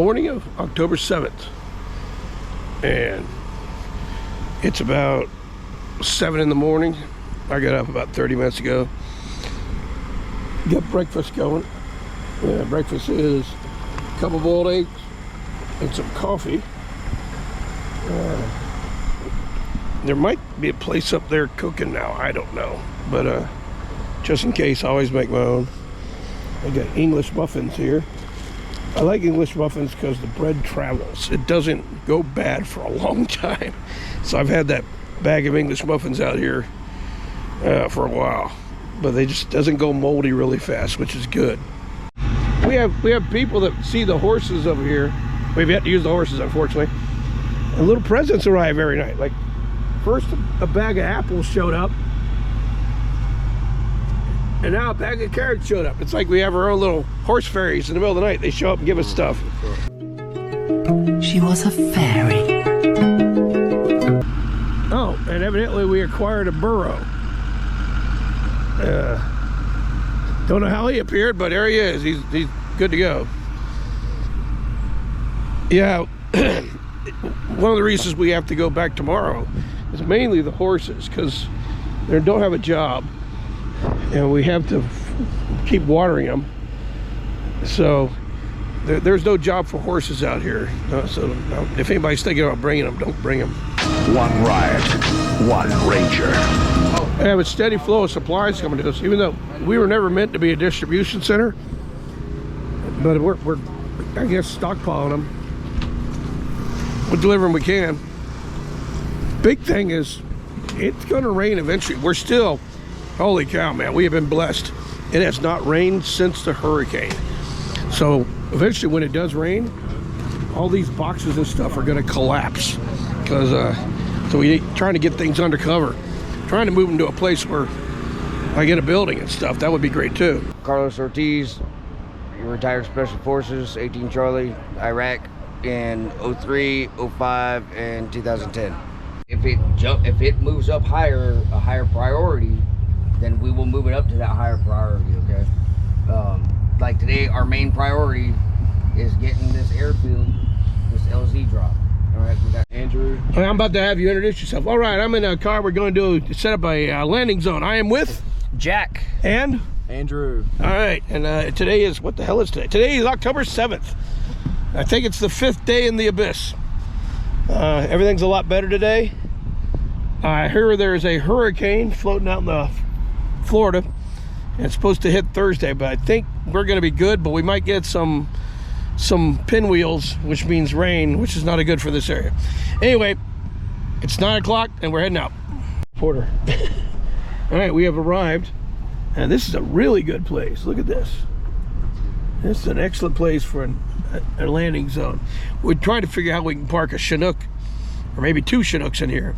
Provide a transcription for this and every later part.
morning of October 7th, and it's about 7 in the morning. I got up about 30 minutes ago. Got breakfast going. Breakfast is a couple boiled eggs and some coffee. There might be a place up there cooking now, I don't know, but just in case, I always make my own. I got English muffins here. I like English muffins because the bread travels. It doesn't go bad for a long time. So I've had that bag of English muffins out here for a while, but they just doesn't go moldy really fast, which is good. We have people that see the horses over here. We've yet to use the horses, unfortunately. And little presents arrive every night. Like first a bag of apples showed up, and now a bag of carrots showed up. It's like we have our own little horse fairies in the middle of the night. They show up and give us stuff. She was a fairy. Oh, and evidently we acquired a burro. Don't know how he appeared, but there he is. He's good to go. Yeah, one of the reasons we have to go back tomorrow is mainly the horses, because they don't have a job, and we have to keep watering them. So there's no job for horses out here. So if anybody's thinking about bringing them, don't bring them. One riot, one ranger. I have a steady flow of supplies coming to us, even though we were never meant to be a distribution center. But we're I guess, stockpiling them. We'll deliver them we can. Big thing is, it's going to rain eventually. We're still, holy cow, man, we have been blessed. It has not rained since the hurricane. So eventually when it does rain, all these boxes and stuff are going to collapse. Because so we're trying to get things under cover. Trying to move them to a place where I get a building and stuff. That would be great too. Carlos Ortiz, retired Special Forces, 18 Charlie, Iraq in 03, 05, and 2010. If it moves up higher, a higher priority, then we will move it up to that higher priority, okay? Like today, our main priority is getting this airfield, this LZ drop. All right, we got Andrew. I'm about to have you introduce yourself. All right, I'm in a car. We're going to set up a landing zone. I am with Jack and Andrew. All right, and today is, what the hell is today? Today is October 7th. I think it's the 5th day in the abyss. Everything's a lot better today. I hear there's a hurricane floating out in the Florida. It's supposed to hit Thursday, but I think we're going to be good, but we might get some pinwheels, which means rain, which is not good for this area. Anyway, it's 9 o'clock and we're heading out. Porter. All right, we have arrived, and this is a really good place. Look at this. This is an excellent place for a landing zone. We're trying to figure out how we can park a Chinook, or maybe 2 Chinooks in here.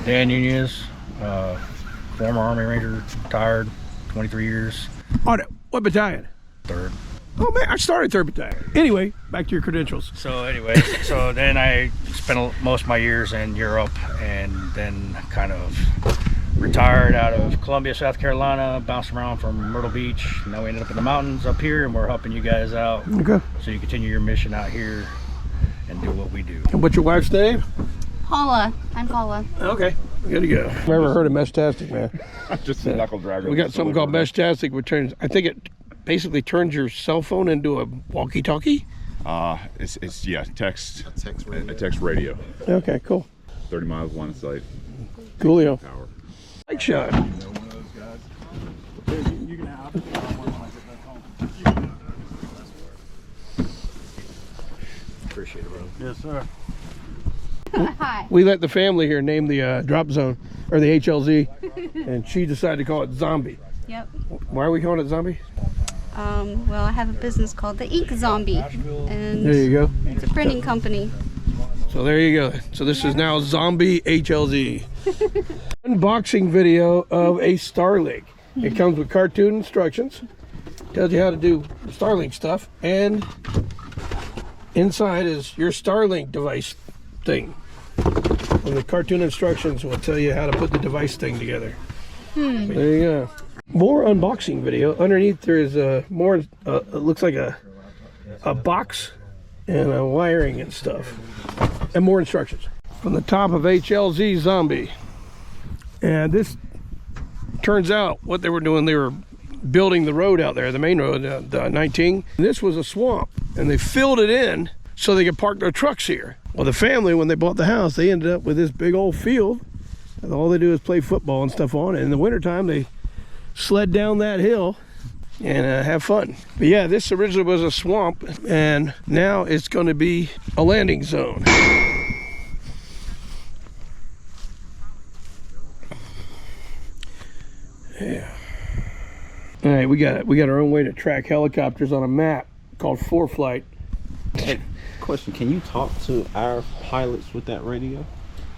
Dan Nunez, former Army Ranger, retired, 23 years. Oh, what battalion? 3rd. Oh man, I started 3rd Battalion. Anyway, back to your credentials. So anyway, so then I spent most of my years in Europe, and then kind of retired out of Columbia, South Carolina, bounced around from Myrtle Beach. Now we ended up in the mountains up here, and we're helping you guys out. Okay. So you continue your mission out here and do what we do. And what's your wife's name? Paula. I'm Paula. Okay, good to go. Never heard of Meshtastic, man. Just a knuckle dragger. We got something called Meshtastic, which turns, I think it basically turns your cell phone into a walkie-talkie. It's yeah, text radio. Okay, cool. 30 miles line of sight. Coolio. Power. Bike shot. Appreciate it, bro. Yes, sir. Hi. We let the family here name the drop zone, or the HLZ, and she decided to call it Zombie. Yep. Why are we calling it Zombie? Well, I have a business called the Ink Zombie, and There you go. it's a printing company. So there you go. So this is now Zombie HLZ. Unboxing video of a Starlink. It comes with cartoon instructions. Tells you how to do Starlink stuff. And inside is your Starlink device thing. And the cartoon instructions will tell you how to put the device thing together. There you go. More unboxing video. Underneath there is more, it looks like a box and wiring and stuff, and more instructions from the top of HLZ Zombie. And this turns out what they were doing, they were building the road out there, the main road, the 19. And this was a swamp, and they filled it in so they could park their trucks here. Well, the family, when they bought the house, they ended up with this big old field, and all they do is play football and stuff on it. In the wintertime, they sled down that hill and have fun. But yeah, this originally was a swamp, and now it's going to be a landing zone. Yeah. All right, we got our own way to track helicopters on a map called 4Flight. Hey, question: can you talk to our pilots with that radio?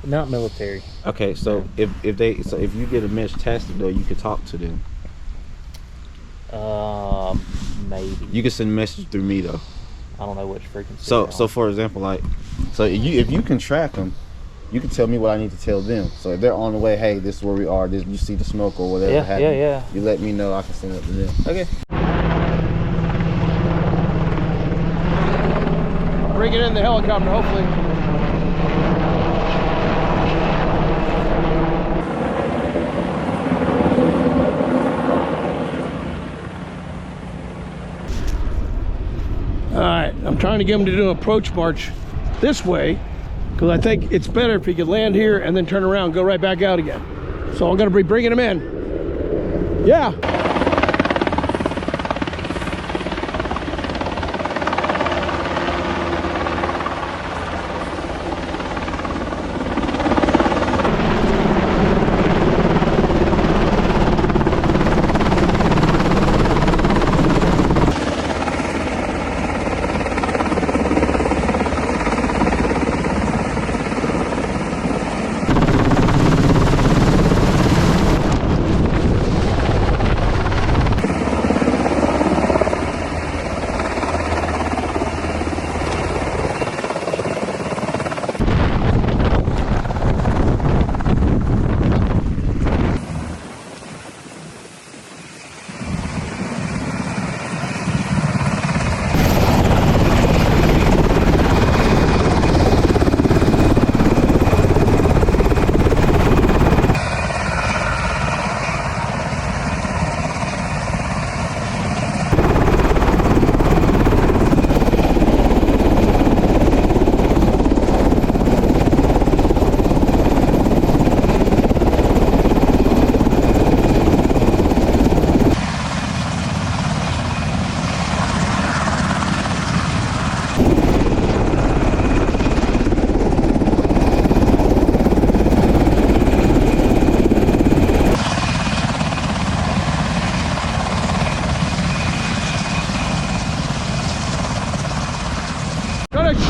Not military. Okay, so if you get a Meshtastic though, you could talk to them. Maybe. You can send a message through me though. I don't know which frequency. So for example, like, so if you can track them, you can tell me what I need to tell them. So if they're on the way, hey, this is where we are. This, you see the smoke or whatever. Yeah. You let me know. I can send it to them. Okay. Bring it in the helicopter, hopefully. All right, I'm trying to get them to do an approach march this way, because I think it's better if he could land here and then turn around and go right back out again. So I'm gonna be bringing him in. Yeah.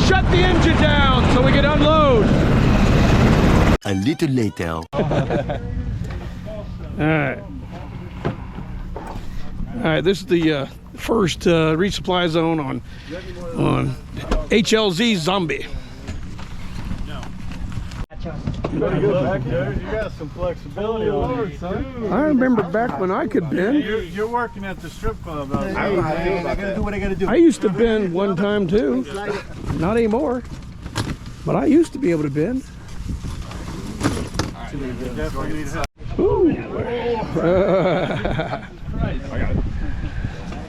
Shut the engine down so we can unload. A little later. All right, this is the first resupply zone on HLZ Zombie. Pretty good back there. You got some flexibility on it, son. I remember back when I could bend. You're working at the strip club. I gotta do what I gotta do. I used to bend one time too. Not anymore. But I used to be able to bend. Definitely need help. Ooh.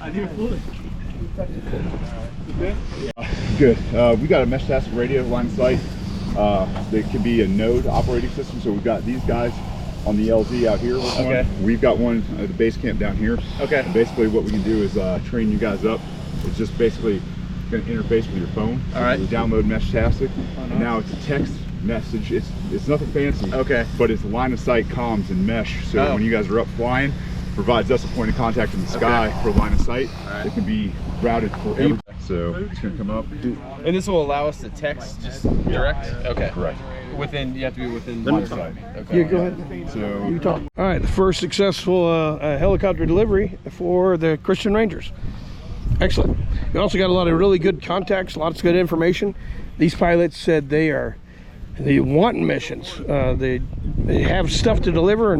I need fluid. Good. We got a Meshtastic radio line of sight. There could be a node operating system, so we've got these guys on the LZ out here with one. We've got one at the base camp down here. Okay. And basically what we can do is train you guys up. It's just basically going to interface with your phone. All right. You download Meshtastic, and now it's a text message. It's nothing fancy. Okay. But it's line of sight comms and mesh, so when you guys are up flying, provides us a point of contact in the sky for line of sight. Right. It can be routed forever. So it's going to come up. And this will allow us to text just direct? Okay. Correct. Within, you have to be within line of sight. Okay. Yeah, go ahead. So You talk. All right, the first successful helicopter delivery for the Christian Rangers. Excellent. We also got a lot of really good contacts, lots of good information. These pilots said they want missions. They have stuff to deliver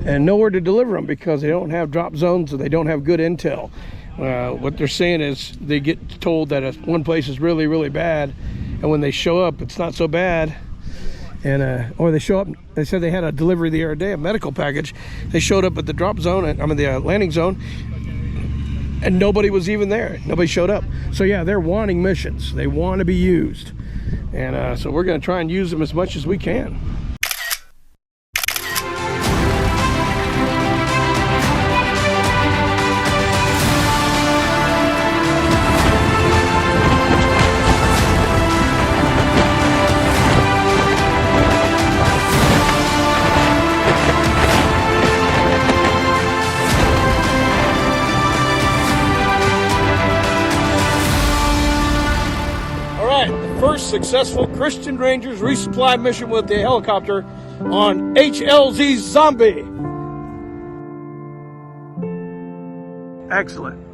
and nowhere to deliver them because they don't have drop zones or they don't have good intel. What they're saying is they get told that one place is really, really bad, and when they show up, it's not so bad. And or they show up. They said they had a delivery the other day, a medical package. They showed up at the drop zone, the landing zone, and nobody was even there. Nobody showed up. So yeah, they're wanting missions. They want to be used, and so we're going to try and use them as much as we can. First successful Christian Rangers resupply mission with the helicopter on HLZ Zombie. Excellent.